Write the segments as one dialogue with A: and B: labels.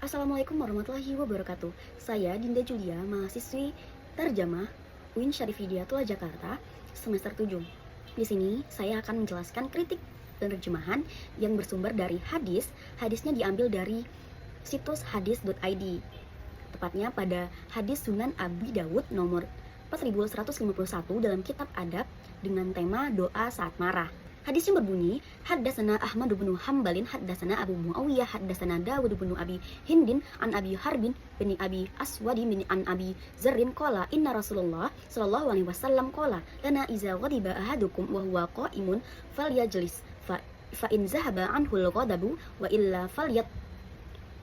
A: Assalamualaikum warahmatullahi wabarakatuh. Saya Dinda Julia, mahasiswi Terjemah UIN Syarif Hidayatullah Jakarta, semester 7. Di sini saya akan menjelaskan kritik penerjemahan yang bersumber dari hadis. Hadisnya diambil dari situs hadis.id. Tepatnya pada hadis Sunan Abi Dawud nomor 4151 dalam kitab adab dengan tema doa saat marah. Hadisnya berbunyi, Haddatsana Ahmad bin Hambalin, Haddatsana Abu Muawiyah, Haddatsana Dawud bin Abi Hindin, an Abi Harbin bin Abi Aswadi bin an Abi Zarrin qala inna Rasulullah sallallahu alaihi wasallam qala lana iza ghadiba ahadukum wa huwa qa'imun falyajlis fa in zahaba anhu al-ghadabu wa illa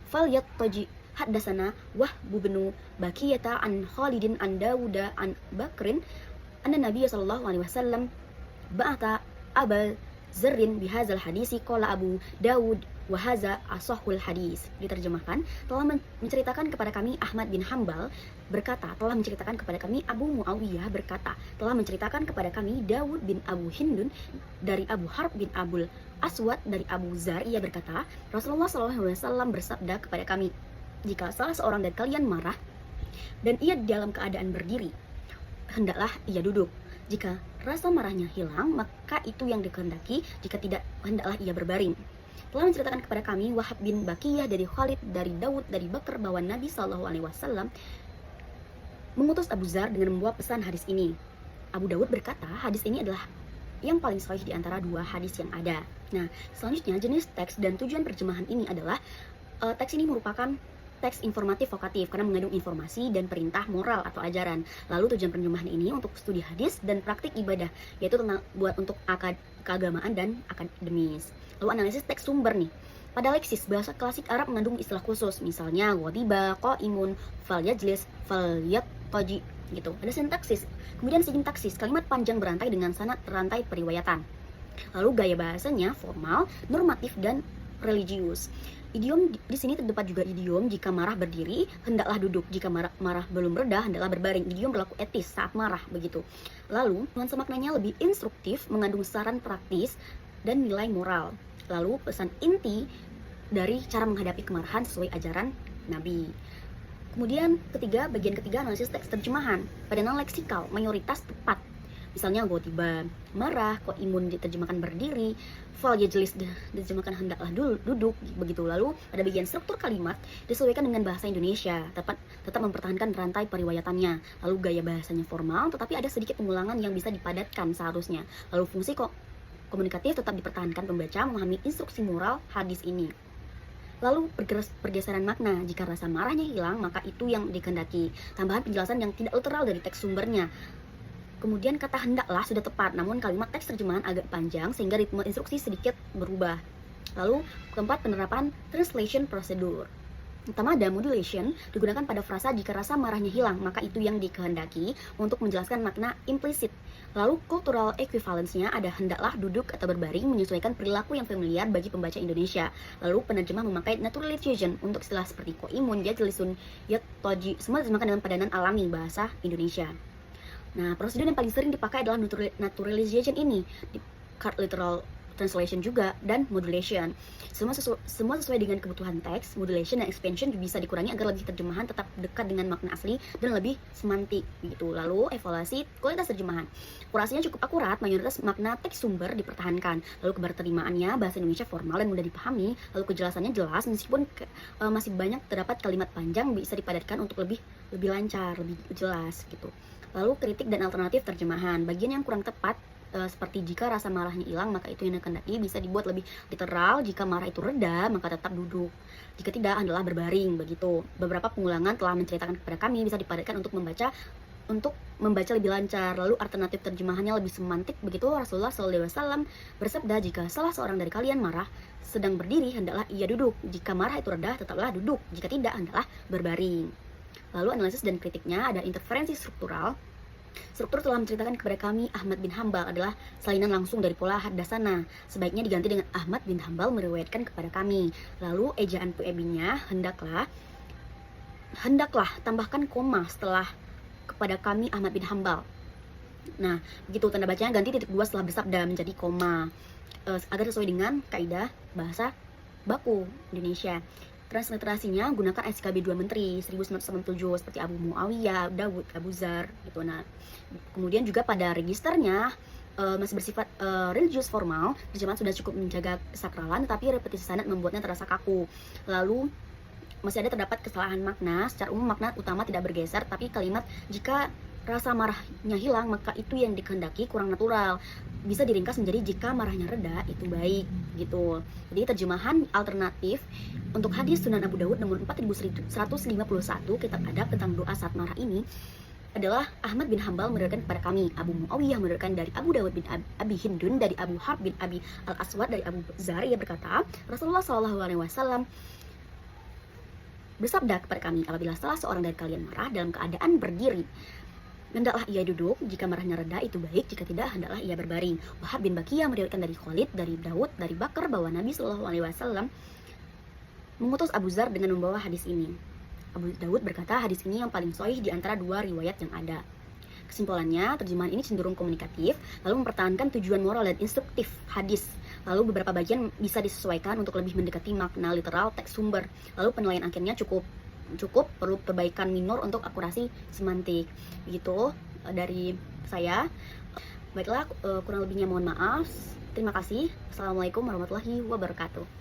A: falyattaji. Haddatsana Wahbu bin Bakiyata an Khalidin an Dawuda an Bakrin anna Nabiy sallallahu alaihi wasallam ba'ata Abal Zarrin bihazal hadisi qala Abu Dawud wa haza asahul hadis. Diterjemahkan, telah menceritakan kepada kami Ahmad bin Hambal berkata, telah menceritakan kepada kami Abu Muawiyah berkata, telah menceritakan kepada kami Dawud bin Abu Hindun dari Abu Harb bin Abul Aswad dari Abu Zar, ia berkata, Rasulullah SAW bersabda kepada kami, jika salah seorang dari kalian marah dan ia dalam keadaan berdiri, hendaklah ia duduk. Jika rasa marahnya hilang, maka itu yang dikehendaki. Jika tidak, hendaklah ia berbaring. Telah menceritakan kepada kami Wahab bin Bakiyah dari Khalid, dari Dawud, dari Bakar bahwa Nabi SAW mengutus Abu Zar dengan membawa pesan hadis ini. Abu Dawud berkata, hadis ini adalah yang paling sahih di antara dua hadis yang ada. Nah, selanjutnya jenis teks dan tujuan terjemahan ini adalah teks ini merupakan teks informatif vokatif karena mengandung informasi dan perintah moral atau ajaran. Lalu tujuan penerjemahan ini untuk studi hadis dan praktik ibadah, yaitu buat untuk keagamaan dan akademis. Lalu analisis teks sumber nih. Pada leksis, bahasa klasik Arab mengandung istilah khusus, misalnya ghadiba, qaimun, falyajlis, falyattaji gitu. Ada sintaksis. Kemudian sintaksis, kalimat panjang berantai dengan sanad rantai periwayatan. Lalu gaya bahasanya formal, normatif dan religius. Idiom di sini terdapat juga idiom jika marah berdiri, hendaklah duduk. Jika marah belum reda, hendaklah berbaring. Idiom berlaku etis saat marah begitu. Lalu, nuansa maknanya lebih instruktif, mengandung saran praktis dan nilai moral. Lalu, pesan inti dari cara menghadapi kemarahan sesuai ajaran Nabi. Kemudian, bagian ketiga analisis teks terjemahan. Pada non-leksikal, mayoritas tepat. Misalnya ghadiba, marah, qaimun diterjemahkan berdiri, falyajlis diterjemahkan hendaklah duduk begitu. Lalu ada bagian struktur kalimat disesuaikan dengan bahasa Indonesia, tetap mempertahankan rantai periwayatannya. Lalu gaya bahasanya formal, tetapi ada sedikit pengulangan yang bisa dipadatkan seharusnya. Lalu fungsi komunikatif tetap dipertahankan, pembaca memahami instruksi moral hadis ini. Lalu pergeseran makna, jika rasa marahnya hilang, maka itu yang dikehendaki. Tambahan penjelasan yang tidak literal dari teks sumbernya. Kemudian kata hendaklah sudah tepat, namun kalimat teks terjemahan agak panjang sehingga ritme instruksi sedikit berubah. Lalu keempat, penerapan translation procedure. Pertama ada modulation, digunakan pada frasa jika rasa marahnya hilang, maka itu yang dikehendaki untuk menjelaskan makna implisit. Lalu cultural equivalence-nya ada hendaklah duduk atau berbaring menyesuaikan perilaku yang familiar bagi pembaca Indonesia. Lalu penerjemah memakai naturalization untuk istilah seperti qaimun, yajlisun, yattaji, semua diterjemahkan dengan padanan alami bahasa Indonesia. Nah, prosedur yang paling sering dipakai adalah naturalization ini, literal translation juga, dan modulation. Semua sesuai dengan kebutuhan teks. Modulation dan expansion bisa dikurangi agar lebih terjemahan tetap dekat dengan makna asli dan lebih semantik gitu. Lalu evaluasi kualitas terjemahan. Kurasinya cukup akurat, mayoritas makna teks sumber dipertahankan. Lalu keberterimaannya bahasa Indonesia formal dan mudah dipahami. Lalu kejelasannya jelas meskipun masih banyak terdapat kalimat panjang, bisa dipadatkan untuk lebih lancar, lebih jelas gitu. Lalu kritik dan alternatif terjemahan. Bagian yang kurang tepat seperti jika rasa marahnya hilang, maka itu yang dikehendaki bisa dibuat lebih literal. Jika marah itu reda, maka tetap duduk. Jika tidak, adalah berbaring begitu. Beberapa pengulangan telah menceritakan kepada kami bisa dipadatkan untuk membaca lebih lancar. Lalu alternatif terjemahannya lebih semantik begitu. Rasulullah SAW bersabda, jika salah seorang dari kalian marah sedang berdiri, hendaklah ia duduk. Jika marah itu reda, tetaplah duduk. Jika tidak, hendaklah berbaring. Lalu analisis dan kritiknya ada interferensi struktural. Struktur telah menceritakan kepada kami Ahmad bin Hambal adalah salinan langsung dari pola haddatsana. Sebaiknya diganti dengan Ahmad bin Hambal meriwayatkan kepada kami. Lalu ejaan PEB-nya hendaklah tambahkan koma setelah kepada kami Ahmad bin Hambal. Nah, begitu tanda bacanya ganti titik 2 setelah bersabda menjadi koma agar sesuai dengan kaidah bahasa baku Indonesia. transliterasinya gunakan SKB 2 Menteri 1997 seperti Abu Muawiyah, Dawud, Abu Zar gitu. Nah, kemudian juga pada registernya masih bersifat religius formal, terjemahan sudah cukup menjaga kesakralan, tetapi repetisi sanad membuatnya terasa kaku. Lalu masih ada terdapat kesalahan makna. Secara umum makna utama tidak bergeser, tapi kalimat jika rasa marahnya hilang maka itu yang dikehendaki kurang natural. Bisa diringkas menjadi jika marahnya reda itu baik gitu. Jadi terjemahan alternatif untuk hadis Sunan Abu Dawud nomor 4151 kitab adab tentang doa saat marah ini adalah Ahmad bin Hambal meriwayatkan kepada kami, Abu Muawiyah meriwayatkan dari Abu Dawud bin Abi Hindun dari Abu Harb bin Abi Al-Aswad dari Abu Zar, ia berkata, Rasulullah SAW bersabda kepada kami, apabila salah seorang dari kalian marah dalam keadaan berdiri, hendaklah ia duduk, jika marahnya reda itu baik, jika tidak hendaklah ia berbaring. Wahab bin Bakiyah meriwayatkan dari Khalid, dari Daud, dari Bakar bahwa Nabi SAW mengutus Abu Zar dengan membawa hadis ini. Abu Daud berkata hadis ini yang paling sahih di antara dua riwayat yang ada. Kesimpulannya, terjemahan ini cenderung komunikatif, lalu mempertahankan tujuan moral dan instruktif hadis. Lalu beberapa bagian bisa disesuaikan untuk lebih mendekati makna literal teks sumber. Lalu penilaian akhirnya cukup perlu perbaikan minor untuk akurasi semantik. Begitu dari saya. Baiklah, kurang lebihnya mohon maaf. Terima kasih. Assalamualaikum warahmatullahi wabarakatuh.